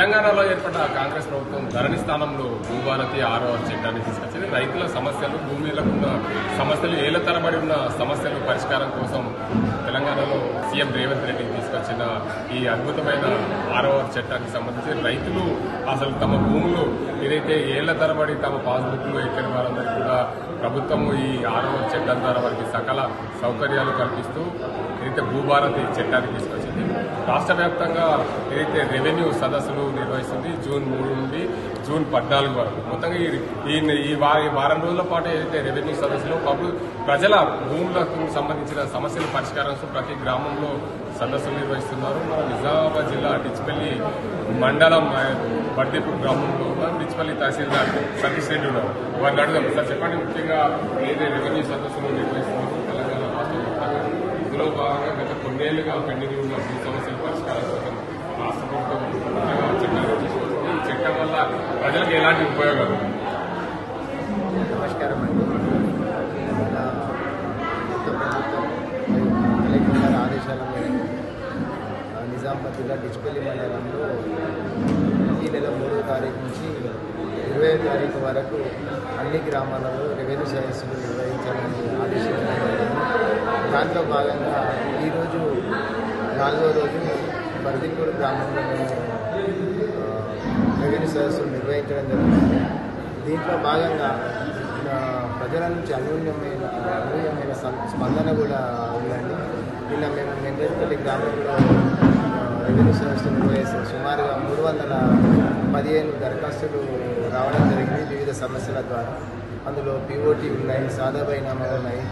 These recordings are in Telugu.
తెలంగాణలో ఏర్పడ్డ కాంగ్రెస్ ప్రభుత్వం ధరణి స్థానంలో భూభారతి 6వ చట్టాన్ని తీసుకొచ్చింది. రైతుల సమస్యలు, భూమిలకు ఉన్న సమస్యలు, ఏళ్ల తరబడి ఉన్న సమస్యల పరిష్కారం కోసం తెలంగాణలో సీఎం రేవంత్ రెడ్డి తీసుకొచ్చిన ఈ అద్భుతమైన 6వ చట్టానికి సంబంధించి రైతులు అసలు తమ భూములు ఏదైతే ఏళ్ల తరబడి తమ పాస్బుక్లు ఎక్కడి వారందరికీ కూడా ప్రభుత్వము ఈ 6వ చట్టం ద్వారా వారికి సకల సౌకర్యాలు కల్పిస్తూ ఏదైతే భూభారతి చట్టాన్ని తీసుకొచ్చింది. రాష్ట్ర వ్యాప్తంగా ఏదైతే రెవెన్యూ సదస్సులు నిర్వహిస్తుంది జూన్ 3 నుండి జూన్ 14 వరకు. మొత్తంగా ఈ వారం రోజుల పాటు ఏదైతే రెవెన్యూ సదస్సులో ప్రజల భూములకు సంబంధించిన సమస్యల పరిష్కారం ప్రతి గ్రామంలో సదస్సులు నిర్వహిస్తున్నారు. మన నిజామాబాద్ జిల్లా డిచ్పల్లి మండలం బడ్డీపూర్ గ్రామంలో ఉన్న డిచ్పల్లి తహసీల్దార్ సతీష్ రెడ్డి ఉన్నారు. వారిని అడుగుదాం. సార్ చెప్పండి, ముఖ్యంగా ఏదైతే రెవెన్యూ సదస్సులు నిర్వహిస్తున్నారు తెలంగాణ రాష్ట్ర ఇందులో భాగంగా గత కొన్నేళ్లుగా పెండింగ్ ఉన్న భూ సమస్యల పరిష్కారం కోసం రాష్ట్ర ప్రభుత్వం చట్టాలు తీసుకొస్తుంది. ఈ చట్టం వల్ల ప్రజలకు ఎలాంటి ఉపయోగాలు? నమస్కారం అండి. కలెక్టర్ ఆదేశాల మేరకు నిజామాబాద్ జిల్లా డిచ్పల్లి మండలంలో ఈ నెల 3వ తారీఖు నుంచి 20వ తారీఖు వరకు అన్ని గ్రామాలలో రెవెన్యూ సదస్సులు నిర్వహించాలని ఆదేశించారు. దాంట్లో భాగంగా ఈరోజు 4వ రోజు బర్దిపూర్ గ్రామంలో రెవెన్యూ సదస్సులు నిర్వహించడం జరుగుతుంది. దీంట్లో భాగంగా ప్రజల నుంచి అనూహ్యమైన స్పందన కూడా ఉందండి. నిన్న మేము మెండేపల్లి గ్రామంలో రెవెన్యూ సదస్సులు నిర్వహిస్తాం. సుమారుగా 315 దరఖాస్తులు రావడం జరిగింది వివిధ సమస్యల ద్వారా. అందులో పిఓటీ ఉన్నాయి, సాదా బైనామా ఉన్నాయి,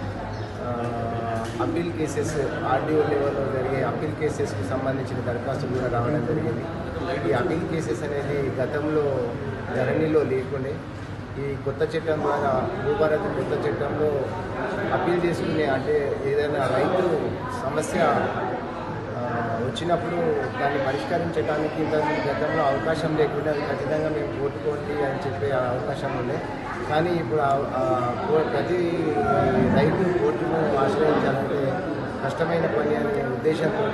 అప్పీల్ కేసెస్ ఆర్డీఓ లెవెల్లో జరిగే అప్పీల్ కేసెస్కి సంబంధించిన దరఖాస్తులు కూడా రావడం జరిగింది. ఈ అప్పీల్ కేసెస్ అనేది గతంలో ధరణిలో లేకుండే ఈ కొత్త చట్టం ద్వారా భూభారతి కొత్త చట్టంలో అప్పీల్ చేసుకునే అంటే ఏదైనా రైతు సమస్య వచ్చినప్పుడు దాన్ని పరిష్కరించడానికి గతంలో అవకాశం లేకుండా అది ఖచ్చితంగా మేము కోర్టుకోండి అని చెప్పే అవకాశం ఉండే. కానీ ఇప్పుడు ప్రతి రైతు కోర్టును ఆశ్రయించాలంటే కష్టమైన పని అనే ఉద్దేశంతో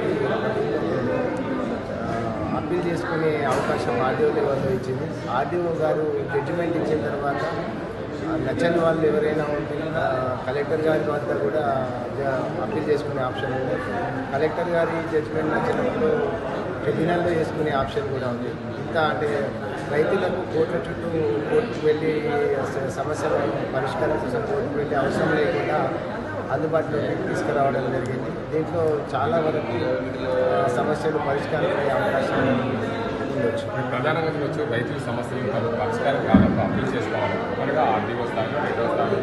అప్పీల్ చేసుకునే అవకాశం ఆర్డీఓ లెవెల్లో ఇచ్చింది. ఆర్డీఓ గారు జడ్జిమెంట్ ఇచ్చిన తర్వాత నచ్చని వాళ్ళు ఎవరైనా ఉంటే కలెక్టర్ గారి వద్ద కూడా అప్పీల్ చేసుకునే ఆప్షన్ ఉంది. కలెక్టర్ గారి జడ్జిమెంట్ నచ్చినప్పుడు ట్రిబ్యునల్లో చేసుకునే ఆప్షన్ కూడా ఉంది. ఇంకా అంటే రైతులకు కోర్టుల చుట్టూ కోర్టుకు వెళ్ళి సమస్యల పరిష్కారం కోసం కోర్టుకు వెళ్ళే అవసరం లేకుండా అందుబాటులోకి తీసుకురావడం జరిగింది. దీంట్లో చాలా వరకు సమస్యలు పరిష్కారం అయ్యే అవకాశం ఉండొచ్చు. ప్రధానంగా వచ్చి రైతుల సమస్యలు పరిష్కారం కావాలంటే అప్పీల్ చేసుకోవాలి. అనగా ఆర్డీఓ స్థాయి, రైతు స్థాయి,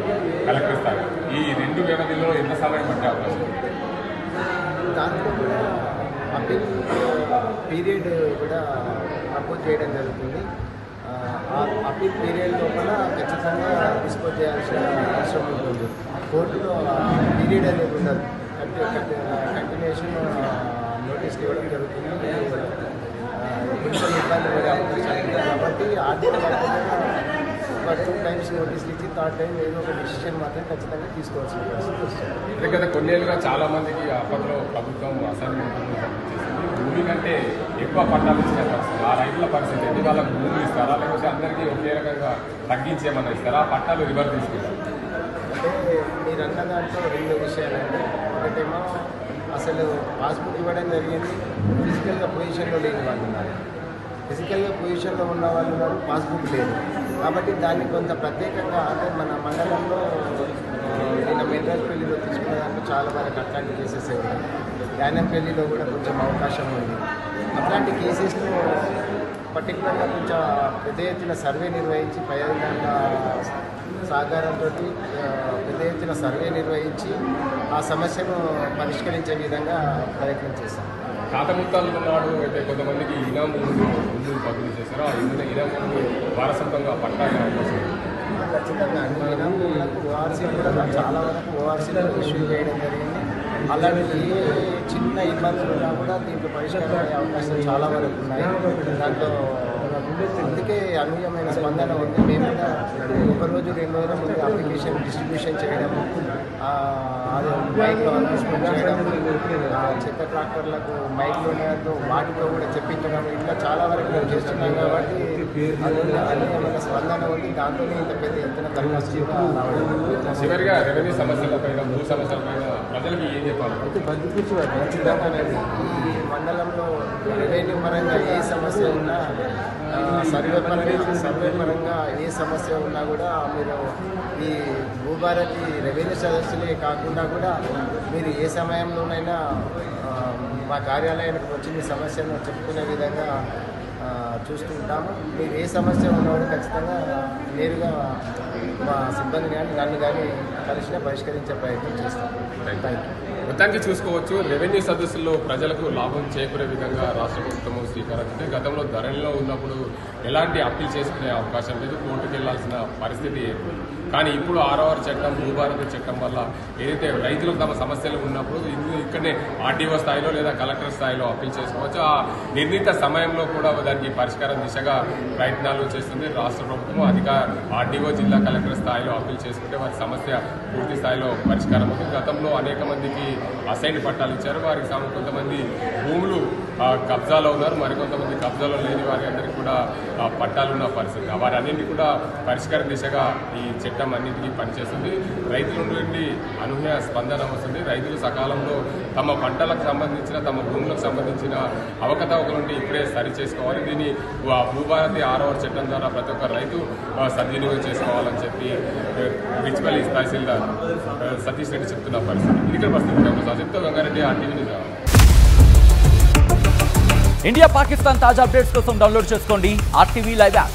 కలెక్టర్ స్థాయి ఈ 2 వ్యవధిలో ఎంత సమయం పట్టే అవకాశం? దాంట్లో కూడా అప్పీల్ పీరియడ్ కూడా ప్రపోజ్ చేయడం జరుగుతుంది. అప్పీల్ పీరియడ్ లోపల ఖచ్చితంగా డిస్పోజ్ చేయాల్సిన అవసరం ఉంటుంది. కోర్టులో పీరియడ్ అనేది ఉండదు, కంటిన్యూషన్ నోటీసులు ఇవ్వడం జరుగుతుంది. కొంచెం ఇబ్బంది పడే అవకాశాలు ఉంది. కాబట్టి ఆర్థిక ఒక 2 టైమ్స్ నోటీసులు ఇచ్చి 3rd టైం ఏదో ఒక డిసిషన్ మాత్రం ఖచ్చితంగా తీసుకోవాల్సిన పరిస్థితి వస్తుంది. గత కొన్నేళ్ళుగా చాలా మందికి అప్పట్లో ప్రభుత్వం అసైన్మెంట్ భూమి కంటే ఎక్కువ పట్టాలు ఇచ్చిన పరిస్థితి, ఆ రైతుల పరిస్థితి ఎన్ని వాళ్ళకి భూములు ఇస్తారా లేకపోతే అందరికీ ఒకే రకంగా తగ్గించేమన్నా ఇస్తారా, పట్టాలు రివర్స్ తీసుకుంటారు? అంటే మీరు అన్న దాంట్లో 2 విషయాలండి. ఒకటేమో అసలు పాస్బుక్ ఇవ్వడం జరిగింది, ఫిజికల్గా పొజిషన్లో లేని వాళ్ళు ఉన్నారు, ఫిజికల్గా పొజిషన్లో ఉన్న వాళ్ళు ఉన్నారు, పాస్బుక్ లేదు. కాబట్టి దాన్ని కొంత ప్రత్యేకంగా అంటే మన మండలంలో నిన్న మెండేపల్లిలో తీసుకున్న దాంట్లో చాలా వరకు అట్లాంటి కేసెస్ ఉన్నాయి. యానంపల్లిలో కూడా కొంచెం అవకాశం ఉంది. అట్లాంటి కేసెస్లో పర్టికులర్గా కొంచెం పెద్ద ఎత్తున సర్వే నిర్వహించి పై అధికారుల సహకారంతో పెద్ద ఎత్తున సర్వే నిర్వహించి ఆ సమస్యను పరిష్కరించే విధంగా ప్రయత్నం చేశాం. ఖాతాముత్తాలు నాడు అయితే కొంతమందికి ఇనాము ముందు పంపిణీ చేశారు. ఆ ఇనాము వారసత్వంగా పట్టాలి అవకాశం ఖచ్చితంగా అన్ని ఇనాములకు ఓఆర్సీ కూడా చాలా వరకు ఓఆర్సీలో ఇష్యూ చేయడం జరిగింది. అలాంటి ఏ చిన్న ఇబ్బందులు ఉన్నా కూడా దీంట్లో పరిష్కారం అయ్యే అవకాశాలు చాలా వరకు ఉన్నాయి. దాంట్లో అందుకే అనూహ్యమైన స్పందన ఉంది. మేము కూడా 1 రోజు 2 రోజుల ముందు అప్లికేషన్ డిస్ట్రిబ్యూషన్ చేయడం అది మైక్లో అనౌన్స్మెంట్ చేయడం, చెత్త ట్రాక్టర్లకు మైక్లు ఉండడంతో వాటితో కూడా చెప్పించడం, ఇట్లా చాలా వరకు మేము చేస్తున్నాం కాబట్టి అన్ని స్పందన ఉంది. దాంతో ఇంత పెద్ద ఎత్తున దరఖాస్తు రావడం. చివరిగా రెవెన్యూ సమస్యలపైన, భూ సమస్యలపైన ప్రజలకు ఏం చెప్పాలి? ఈ మండలంలో రెవెన్యూ పరంగా ఏ సమస్య ఉన్నా, సర్వే పరంగా ఏ సమస్య ఉన్నా కూడా మీరు ఈ భూభారతి రెవెన్యూ సదస్సులే కాకుండా కూడా మీరు ఏ సమయంలోనైనా మా కార్యాలయానికి వచ్చి మీ సమస్యను చెప్పుకునే విధంగా చూస్తుంటాము. మీరు ఏ సమస్య ఉన్నవాడు ఖచ్చితంగా నేరుగా మా సిబ్బంది కానీ నన్ను కానీ కలిసినా పరిష్కరించే ప్రయత్నం చేస్తాం. Thank you. మొత్తానికి చూసుకోవచ్చు, రెవెన్యూ సదస్సుల్లో ప్రజలకు లాభం చేకూరే విధంగా రాష్ట్ర ప్రభుత్వం శ్రీకారం చుట్టే. గతంలో ధరణిలో ఉన్నప్పుడు ఎలాంటి అప్పీల్ చేసుకునే అవకాశం లేదు, కోర్టుకు వెళ్లాల్సిన పరిస్థితి ఏర్పడింది. కానీ ఇప్పుడు 6వ చట్టం, భూభారతి చట్టం వల్ల ఏదైతే రైతులకు తమ సమస్యలు ఉన్నప్పుడు ఇక్కడనే ఆర్డీఓ స్థాయిలో లేదా కలెక్టర్ స్థాయిలో అప్పీల్ చేసుకోవచ్చు. ఆ నిర్ణీత సమయంలో కూడా దానికి పరిష్కారం దిశగా ప్రయత్నాలు చేస్తుంది రాష్ట్ర ప్రభుత్వం. ఆర్డీఓ, జిల్లా కలెక్టర్ స్థాయిలో అప్పీల్ చేసుకుంటే వారి సమస్య పూర్తి స్థాయిలో పరిష్కారం అవుతుంది. గతంలో అనేక మందికి అసైన్ పట్టాలు ఇచ్చారు. వారికి కొంతమంది భూములు కబ్జాలో ఉన్నారు, మరికొంతమంది కబ్జాలో లేని వారి అందరికీ కూడా పట్టాలు ఉన్న పరిస్థితి. వారన్నింటినీ కూడా పరిష్కార దిశగా ఈ చట్టం అన్నింటికీ పనిచేస్తుంది. రైతుల నుండి అనూహ్య స్పందన వస్తుంది. రైతులు సకాలంలో తమ పంటలకు సంబంధించిన, తమ భూములకు సంబంధించిన అవకతవకల నుండి ఇప్పుడే సరి చేసుకోవాలి. దీన్ని భూభారతి 6వ చట్టం ద్వారా ప్రతి ఒక్క రైతు సద్వినియోగం చేసుకోవాలని చెప్పి విచ్పల్లి తహసీల్దార్ సతీష్ రెడ్డి చెప్తున్న పరిస్థితి. ఇది ఇక్కడ పరిస్థితి. చెప్తా Gangareddy, RTV news. India Pakistan తాజా అప్డేట్స్ కోసం డౌన్లోడ్ చేసుకోండి RTV లైవ్ యాప్.